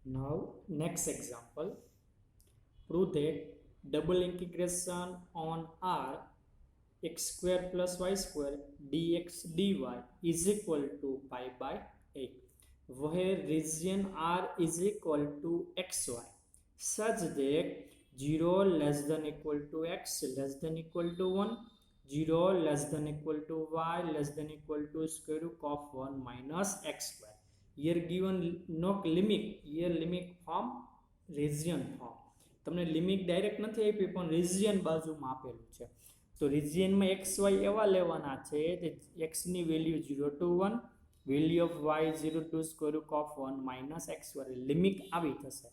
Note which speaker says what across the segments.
Speaker 1: Now next example, prove that double integration on r x square plus y square dx dy is equal to pi by 8, where region r is equal to xy such that 0 less than equal to x less than equal to 1, 0 less than equal to y less than equal to square root of 1 minus x square. Here given no limit, here limit from region form. તમને limit direct નથી આપી પણ region બાજુમાં આપેલું છે. તો રિજિયનમાં x Y એવા લેવાના છે કે એક્સની value 0 to 1, value of Y 0 to square root of 1 minus X square. Limit આવી થશે.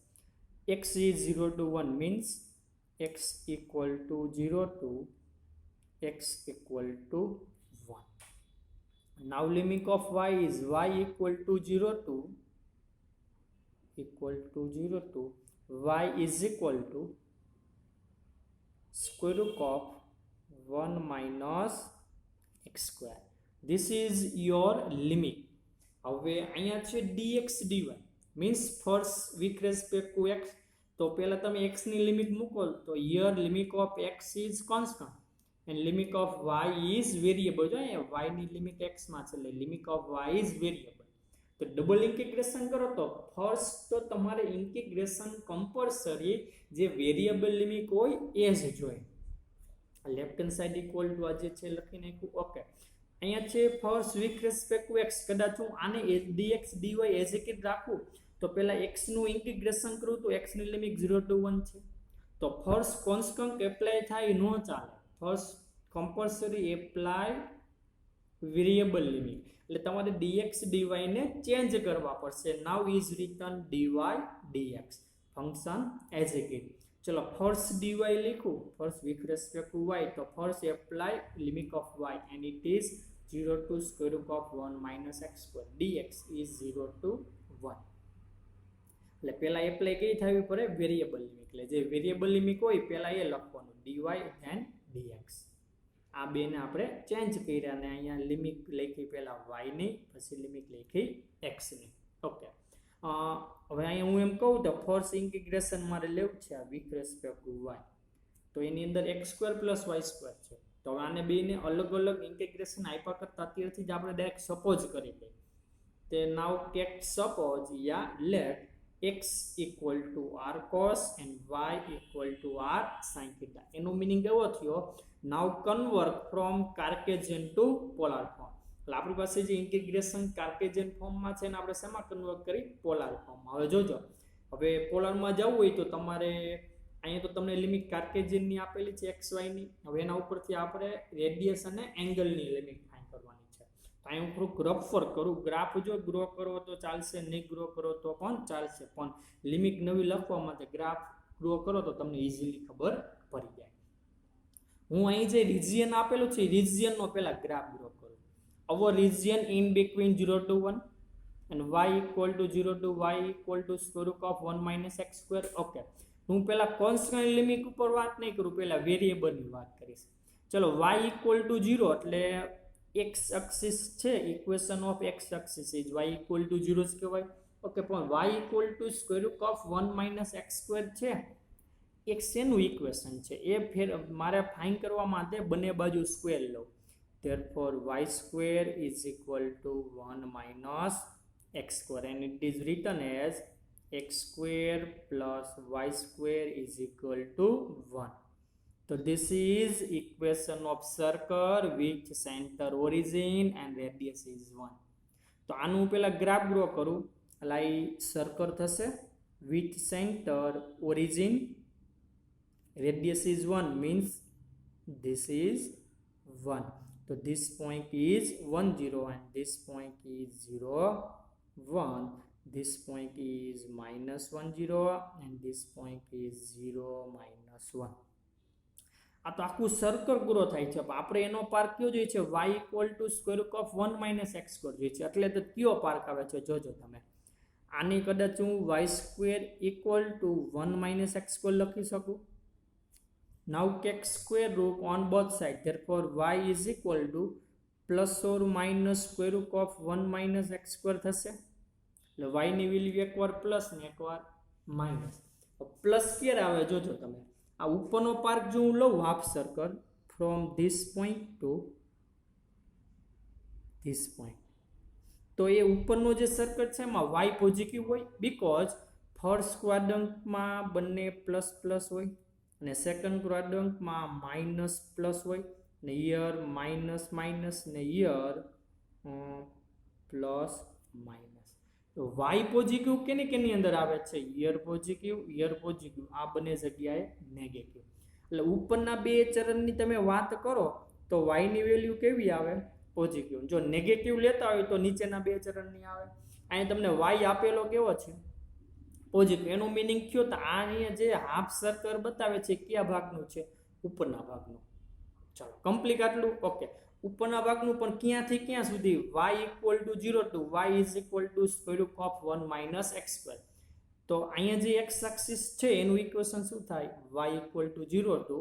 Speaker 1: x is 0 to 1 means x equal to 0 to x equal to 1. Now limit of y is y equal to 0 to y is equal to square root of 1 minus x square. This is your limit. હવે અહીંયા છે dx dy means first with respect to x. તો પહેલા તમે x ની limit મૂકો તો here limit of x is constant and limit of y is variable. જો અહીંયા y ની લિમિટ x માં છે એટલે limit of y is variable. તો ડબલ ઇન્ટિગ્રેશન કરો તો ફર્સ્ટ તો તમારે ઇન્ટિગ્રેશન કમ્પલસરી જે વેરિયેબલ લિમિટ હોય એ જ જોઈએ. Left hand side equal to આ જે છે લખી નાખ્યું. ઓકે, અહીંયા છે first with respect two x. કદાચ હું આને dx dy as it is રાખું તો પહેલા x નું ઇન્ટિગ્રેશન કરું તો x ની લિમિટ 0 to 1 છે. તો ફર્સ્ટ કોન્સ્ટન્ટ એપ્લાય થાય ન ચાલે. First compulsory apply variable limit. એટલે તમારે dx dy ને ચેન્જ કરવા પડશે. Now is return dy dx function as it is. ચલો ફર્સ્ટ dy લીખું first with respect to y. તો first apply limit of y and it is 0 to square root of 1 minus x square. dx is 0 to 1. એટલે પહેલા apply કઈ થવી પડે? Variable limit. એટલે જે વેરિયેબલ લિમિટ હોય પહેલા એ લખવાનું dy and dx. આ બેને આપણે ચેન્જ કર્યા અને અહીંયા લિમિટ લખી પહેલા y ની પછી લિમિટ લખી x ની. ઓકે, હવે અહીંયા હું એમ કહું તો ફર્સ્ટ ઇન્ટિગ્રેશન મારે લેવું છે આ વિથ રિસ્પેક્ટ ટુ y. તો એની અંદર x square plus y square છે. તો આને બેને અલગ અલગ ઇન્ટિગ્રેશન આપ્યા કરતા અત્યારથી જ આપણે ડાયરેક્ટ સપોઝ કરી દઈએ. તે નાવ ટેક સપોઝ યા let x equal to r cos and y equal to r sin theta. એનો મીનિંગ એવો થયો now convert from cartesian to polar form. એટલે આપણી પાસે જે ઇન્ટિગ્રેશન કાર્ટેશિયન ફોર્મમાં છે ને આપણે શેમાં કન્વર્ટ કરી? પોલાર ફોર્મમાં. હવે જોજો, હવે પોલારમાં જવું હોય તો તમારે અહીંયા તો તમને લિમિટ કાર્ટેશિયનની આપેલી છે એક્સ વાયની. હવે એના ઉપરથી આપણે રેડિયસ અને એંગલની લિમિટ ફાઇન્ડ કરવાની છે. તો અહીં હું થોડુંક રફર કરું. ગ્રાફ જો ગ્રો કરો તો ચાલશે, નહીં ગ્રો કરો તો પણ ચાલશે, પણ લિમિટ નવી લખવા માટે ગ્રાફ ગ્રો કરો તો તમને ઇઝીલી ખબર પડી જાય. હું અહીં જે રિજિયન આપેલું છે રિજિયનનો પહેલા ગ્રાફ ગ્રો કરું. અવર region in between 0 to 1 and y equal to 0 to y equal to square root of 1 minus x square. Okay, હું પહેલા કોન્સ્ટન્ટ લિમિટ ઉપર વાત નહીં કરું, પહેલા વેરિયેબલની વાત કરીશ. ચલો y equal to 0 એટલે x એક્સિસ છે, equation of x axis is y equal to 0 જ કહેવાય. ઓકે, પણ y equal to square root of 1 minus x square છે એક શેનું ઇક્વેશન છે એ ફેર મારે ફાઇન્ડ કરવા માટે બંને બાજુ સ્ક્વેર લઉં. therefore y square is equal to 1 minus x square and it is written as x square plus y square is equal to 1. So this is equation of circle with center origin and radius is 1. તો આનું પહેલા graph draw કરું એટલે આ circle થશે with center origin radius is 1 means this is 1. So this point is 1 0 and this point is 0 1. This point is minus 1 0 and this point is 0 minus 1. આ તો આખું સર્કલ ગ્રો થાય છે. આપણે એનો પાર્ક કયો જોઈએ છે? y equal to square root of 1 minus x square જોઈએ છે. એટલે તો કયો પાર્ક આવે છે જોજો તમે. આની કદાચ હું y square equal to 1 minus x square લખી શકું. Now take square root on both sides. Therefore y is equal to plus or minus square root of 1 minus x square થશે. એટલે y ની વેલ્યુ એકવાર પ્લસ ને એકવાર minus. Plus ક્યારે આવે જોજો તમે. આ ઉપરનો પાર્ક જો હું લઉં half circle from this point two this point, તો એ ઉપરનો જે સર્કલ છે એમાં y પોઝિટિવ હોય, બીકોઝ ફર્સ્ટ ક્વાડ્રન્ટમાં બંને પ્લસ પ્લસ હોય અને સેકન્ડ ક્વાડ્રન્ટમાં માઇનસ પ્લસ હોય ને યર માઇનસ માઇનસ ને યર પ્લસ માઇનસ. તો y પોઝિટિવ કેની અંદર આવે છે? યર પોઝિટિવ, આ બંને જગ્યાએ નેગેટિવ. એટલે ઉપરના બે ચરણની તમે વાત કરો તો y ની વેલ્યુ કેવી આવે? પોઝિટિવ. જો નેગેટિવ લેતા હોય તો નીચેના બે ચરણની આવે. અહીં તમને y આપેલો કેવો છે? પોઝિટિવ. એનું મિનિંગ થયો તો આ અહીંયા જે હાફ સર્કલ બતાવે છે કયા ભાગનું છે? ઉપરના ભાગનું. ચાલો કમ્પ્લીટ આટલું. ઓકે, ઉપરના ભાગનું પણ ક્યાંથી ક્યાં સુધી? y equal to 0 to y is equal to square root of 1 minus x². તો અહીંયા જે x એક્સિસ છે એનું ઇક્વેશન શું થાય? y ઇક્વલ ટુ 0 ટુ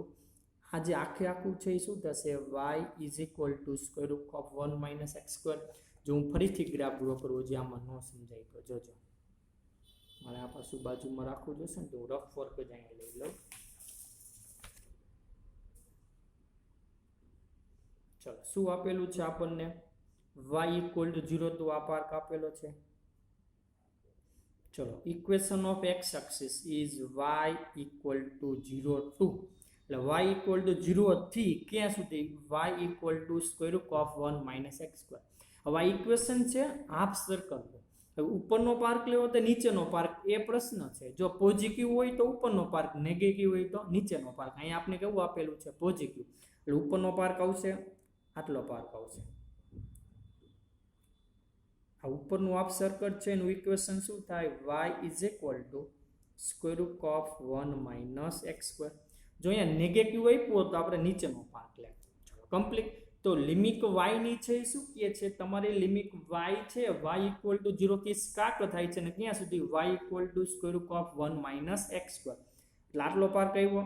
Speaker 1: આ જે આખું છે એ શું થશે? y is equal to square root of 1 minus x². જો હું ફરીથી ગ્રાફ ડ્રો કરું, જે આમાં ન સમજાય તો જોજો. મારે આ પાછું બાજુમાં રાખવું જોશે ને, તો હું રફ વર્ક જ અહીંયા લઈ લઉં. ચલો, શું આપેલું છે આપણને? y ઇક્વલ ટુ 0 ટુ આ પાર્ક આપેલો છે. ચલો, equation of x axis is y equal to 0 to, એટલે y ઇક્વલ ટુ 0 થી ક્યાં સુધી? y equal to square root of 1 minus x². હવે આ ઇક્વેશન છે હાફ સર્કલ. ઉપરનો પાર્ક લેવો તો નીચેનો પાર્ક, એ પ્રશ્ન છે. જો પોઝિટિવ હોય તો ઉપરનો પાર્ક, નેગેટિવ હોય તો નીચેનો પાર્ક. અહીંયા આપણે કેવું આપેલું છે? પોઝિટિવ. એટલે ઉપરનો પાર્ક આવશે, આટલો પાર્ક આવશે. આ ઉપરનું હાફ સર્કલ છે એનું ઇક્વેશન શું થાય? y is equal to square root of 1 minus x². જો અહીંયા નેગેટિવ આપ્યો તો આપણે નીચેનો પાર્ક લે. ચલો કમ્પ્લીટ. તો લિમિટ y ની છે એ શું કહે છે? તમારી લિમિટ y છે y ઇક્વલ ટુ 0 થી સ્ટાર્ટ થાય છે ને ક્યાં સુધી? y equal to square root of 1 minus x². એટલે આટલો પાર્ક આવ્યો.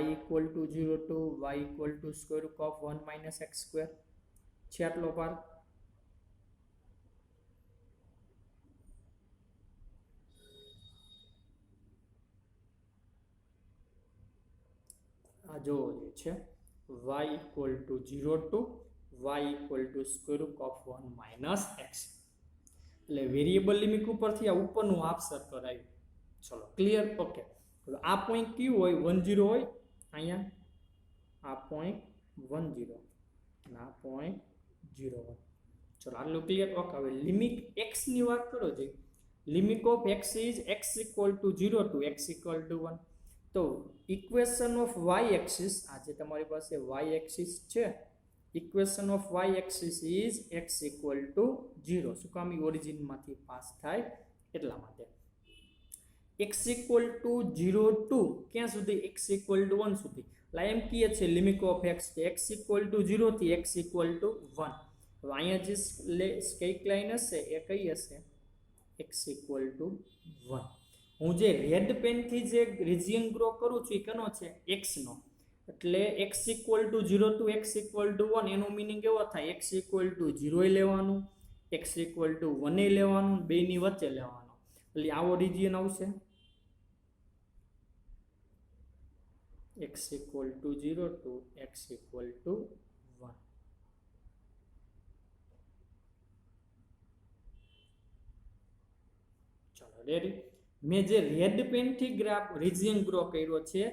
Speaker 1: y equal to 0 to y equal to square root of 1 minus x² છે આટલો પાર્ક. આ જોવો જે છે y equal to 0 to y equal to square root of 1 minus x. એટલે વેરિયેબલ લિમિટ ઉપરથી આ ઉપરનું હાફ સર્કલ આવ્યું. ચલો ક્લિયર? ઓકે. આ પોઈન્ટ કયું હોય? 1 0 હોય. અહીંયા આ પોઈન્ટ 1 0 અને આ પોઈન્ટ 0 1. ચલો આટલું ક્લિયર? ઓકે. હવે લિમિટ x ની વાત કરો છે. Limit of x is x equal to 0 to x equal to 1. તો ઇક્વેશન ઓફ y એક્સિસ, આ જે તમારી પાસે y એક્સિસ છે, equation of y axis is x equal to 0. શું કામ? ઓરિજિનમાંથી પાસ થાય એટલા માટે. x ઇક્વલ ટુ 0 ટુ ક્યાં સુધી? x ઇક્વલ ટુ 1 સુધી. એટલે એમ કહે છે limit of x x equal to 0 થી x ઇક્વલ ટુ 1. હવે અહીંયા જે સ્કેક લાઈન હશે એ કઈ હશે? x equal to 1. હું જે રેડ પેનથી જે રિજિયન ગ્રો કરું છું એ કેનો છે? x નો. એટલે x equal to 0 to x equal to 1 એનું મિનિંગ એવો થાય x ઇક્વલ ટુ 0 લેવાનું, x ઇક્વલ ટુ 1 લેવાનું, બેની વચ્ચે લેવાનું. એટલે આવો રિજિયન આવશે x equal to 0 to x equal to 1. ચલો રેડી. મેં જે રેડ પેનથી ગ્રાફ રિજિયન ગ્રો કર્યો છે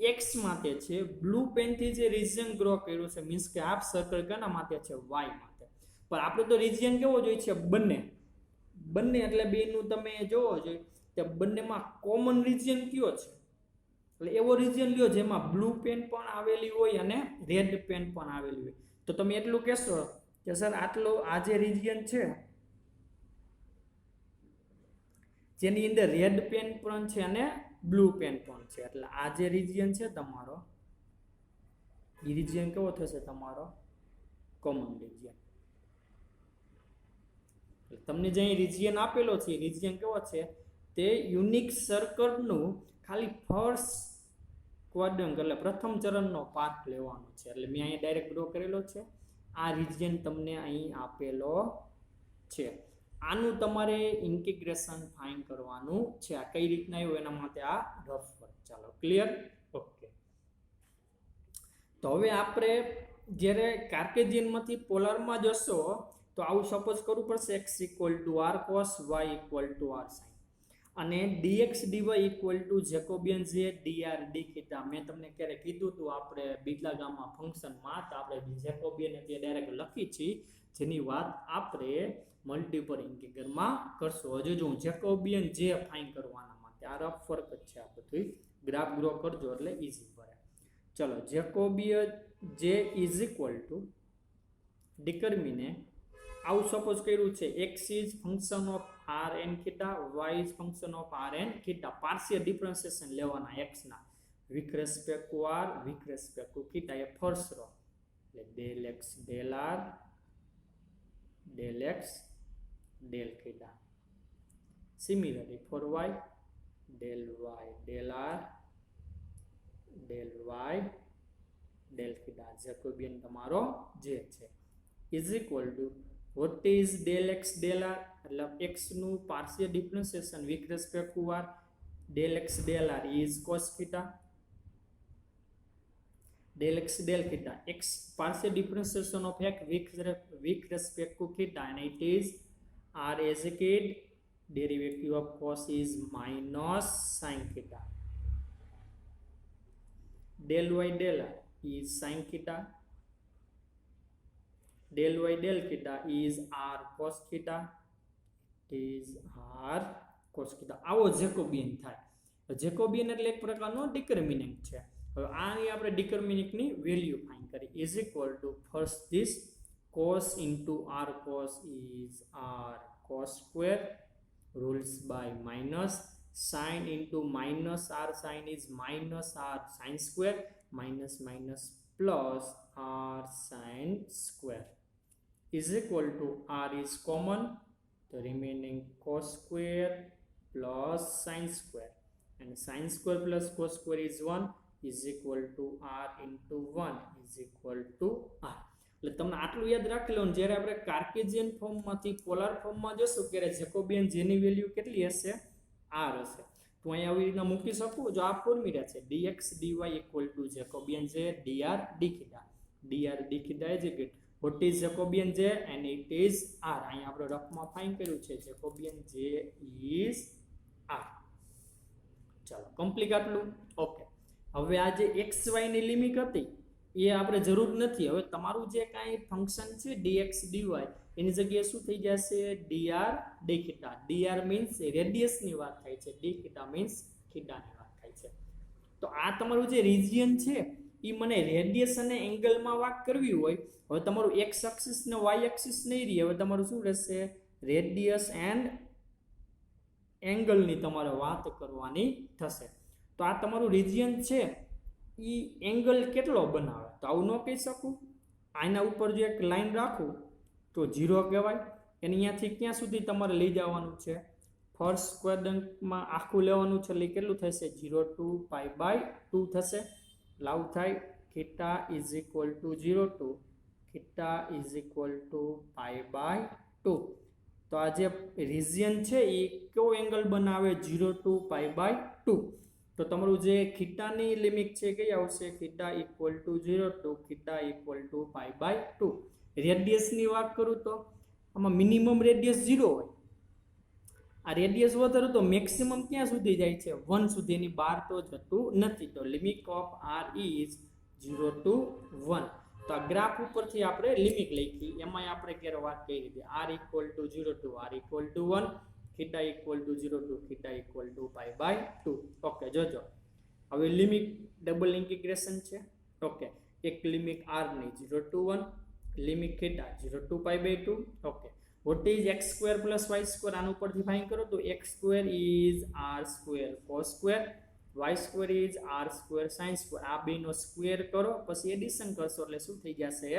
Speaker 1: એ x માટે છે. બ્લુ પેનથી જે રિજિયન ગ્રો કર્યો છે મીન્સ કે હાફ સર્કલ કેના માટે છે? y માટે. પણ આપણે તો રિજિયન કેવો જોઈએ છે? બંને. એટલે બેનું તમે જોવો જોઈએ કે બંનેમાં કોમન રિજિયન કયો છે? એટલે એવો રિજિયન લ્યો જેમાં બ્લુ પેન પણ આવેલી હોય અને રેડ પેન પણ આવેલી હોય. તો તમે એટલું કહેશો કે સર આટલો આ જે રિજિયન છે જેની અંદર રેડ પેન પણ છે અને બ્લુ પેન પણ છે, એટલે આ જે રિજિયન છે તમારો, એ રિજિયન કેવો થશે તમારો? Common region. તમને જે રિજિયન આપેલો છે એ રિજિયન કેવો છે? તે યુનિક સર્કલનું ખાલી ફર્સ્ટ ક્વાડ્રન્ટ એટલે પ્રથમ ચરણનો પાર્ટ લેવાનો છે. એટલે મેં અહીંયા ડાયરેક્ટ ડ્રો કરેલો છે. આ રિજિયન તમને અહીં આપેલો છે. આનું તમારે ઇન્ટિગ્રેશન ફાઇન્ડ કરવાનું છે. આ કઈ રીતના આવ્યું એના માટે આ રફ વર્ક. ચાલો ક્લિયર. ઓકે, તો હવે આપણે જ્યારે કાર્ટેશિયનમાંથી પોલારમાં જશો તો આવું સપોઝ કરવું પડશે x = r cos y = r sin અને dx dy = જેકોબિયન જે dr d થીટા. મેં તમને ક્યારે કીધું હતું આપણે બીજા ગામમાં ફંક્શનમાં તો આપણે જેકોબિયન એટલે ડાયરેક્ટ લખી છે, જેની વાત આપણે મલ્ટીપલ ઇન્ટિગ્રલમાં કરશું. હજુ જો હું જેકોબિયન જે ફાઇન્ડ કરવાના માટે આ રફ વર્ક જ છે. આ બધું ગ્રાફ ડ્રો કરજો એટલે ઈઝી પડે. ચલો, જેકોબિયન જે ઇઝ ઇક્વલ ટુ ડિટર્મિનેન્ટ આવું સપોઝ કર્યું છે x is function of r n theta, y is function of r n theta. Partial differentiation લેવાના x ના with respect to r with respect to theta. એ first row એટલે del x del r del x del theta. Similarly for y del y del r del y del theta. Jacobian તમારો જે છે is equal to what is del x del r એટલે x નું partial differentiation with respect to r del x del r is cos theta. Del x del theta, x partial differentiation of x with respect to theta, and it is r as a kid. Derivative of cos is minus sin theta. Del y del r is sin theta. Del y del theta is r cos theta. It is r cos theta. આવો Jacobian થાય. Jacobian એટલે એક પ્રકારનો determinant છે. હવે આની આપણે ડિટર્મિનન્ટની value find કરી is equal two first this cos into r cos is r cos square rules by minus sin into minus r sin is minus r sin square minus minus plus r sin square is equal to r is common, the remaining cos square plus sin square, and sin square plus cos square is 1 is equal to r into 1 is equal to r. એટલે તમને આટલું યાદ રાખી લો. જ્યારે આપણે Cartesian ફોર્મમાંથી polar ફોર્મમાં જશું ત્યારે Jacobian જેની વેલ્યુ કેટલી હશે? r હશે. તો અહીં આવી રીતના મૂકી શકું. જો આ ફોર્મ્યુલા છે dx dy = જેકોબિયન જે dr d theta. dr d theta is equal what is Jacobian જે and it is r. અહીં આપણે રફમાં ફાઇન્ડ કર્યું છે જેકોબિયન જે is r. ચાલો કમ્પ્લીટ આટલું. ઓકે, હવે આ જે એક્સ વાયની લિમિટ હતી એ આપણે જરૂર નથી. હવે તમારું જે કાંઈ ફંક્શન છે dx dy એની જગ્યાએ શું થઈ જશે? dr d theta. dr means રેડિયસની વાત થાય છે, d theta મીન્સ થીટાની વાત થાય છે. તો આ તમારું જે રિજિયન છે એ મને રેડિયસ અને એંગલમાં વાત કરવી હોય. હવે તમારું એક્સ એક્સિસ ને વાય એક્સિસ નહીં રહે. હવે તમારું શું રહેશે? રેડિયસ એન્ડ એંગલની તમારે વાત કરવાની થશે. તો આ તમારું રિજિયન છે એ એંગલ કેટલો બનાવે? તો આવું ન કહી શકું. આના ઉપર જો એક લાઈન રાખું તો 0 કહેવાય. એને અહીંયાથી ક્યાં સુધી તમારે લઈ જવાનું છે? ફર્સ્ટ ક્વાડ્રન્ટમાં આખું લેવાનું છે એટલે કેટલું થશે? 0 to π/2 થશે. લાવ થાય theta is equal to 0 to theta is equal to π/2. તો આ જે રિજિયન છે એ કેવો એંગલ બનાવે? 0 to π/2. તો તમારું જે થીટાની લિમિટ છે કઈ આવશે? Theta equal to 0 to theta equal to π/2. રેડિયસની વાત કરું તો આમાં મિનિમમ રેડિયસ 0 હોય. આ રેડિયસ વધારે તો મેક્સિમમ ક્યાં સુધી જાય છે? 1 સુધીની બહાર તો જતું નથી. તો limit of r is 0 to 1. તો આ ગ્રાફ ઉપરથી આપણે લિમિટ લખી. એમાં આપણે ક્યારે વાત કરી હતી r equal to 0 to r equal to 1, theta equal to 0 to theta equal to π/2. Okay, જોજો હવે લિમિટ ડબલ ઇન્ટિગ્રેશન છે. ઓકે, એક લિમિટ r ની 0 to 1, limit theta 0 to π/2. Okay, what is x square plus y square? આનું ઉપરથી find કરો તો x square is r square cos square, y square is r square sin square. આ બેનો square કરો પછી એડિશન કરશો એટલે શું થઈ જશે?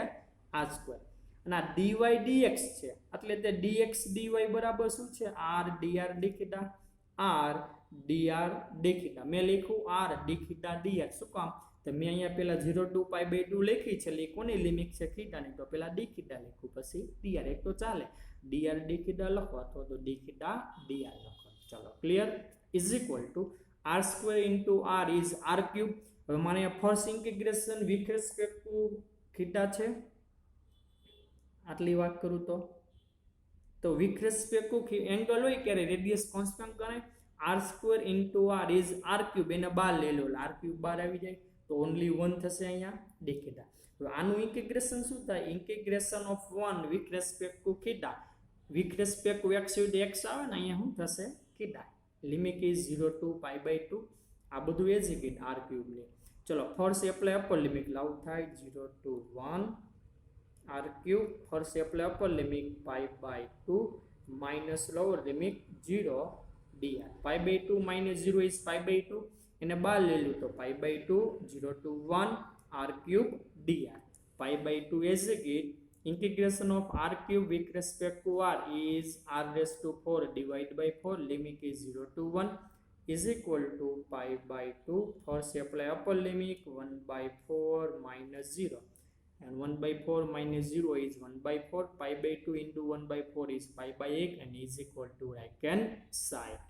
Speaker 1: r square. અને આ dy dx છે એટલે તે dx dy બરાબર શું છે? r dr d theta. r dr d theta. મેં લખ્યું r d theta dr. શું કામ? તો મેં અહીંયા પહેલા 0 to π/2 લખી છે એટલે કોની લિમિટ છે? થીટાની. તો પહેલા d theta લખ્યું પછી dr. એક તો ચાલે. dr d theta લખો અથવા તો d theta dr લખો. ચલો clear. Is equal two r square into r is r cube. હવે મારે first integration with respect two theta છે, આટલી વાત કરું તો વિથ રિસ્પેક્ટ ટુ એંગલ હોય ક્યારે રેડિયસ કોન્સ્ટન્ટ ગણાય. r square into r is r cube, એને બાર લઈ લો, r ક્યુબ બાર આવી જાય તો ઓનલી 1 થશે અહીંયા d થીટા. તો આનું ઇન્ટિગ્રેશન શું થાય? Integration of 1 with respect two theta, with respect two x with x આવે ને, અહીંયા શું થશે થીટા. Limit is 0 two π/2. આ બધું એ જ કે r ક્યુબ લે. ચલો ફર્સ્ટ એપ્લાય અપર લિમિટ લાવ થાય 0 to 1 r cube. First apply upper limit π/2 minus lower limit 0 dr. π/2 minus 0 is π/2, એને બાર લઈ લો તો π/2 0 to 1 r cube dr. π/2 is integration of r cube with respect to r is r raised to 4 divided by 4, limit is 0 to 1 is equal to π/2. First apply upper limit 1/4 minus 0, and 1/4 minus 0 is 1/4. π/2 into 1/4 is π/8 and is equal to right hand side.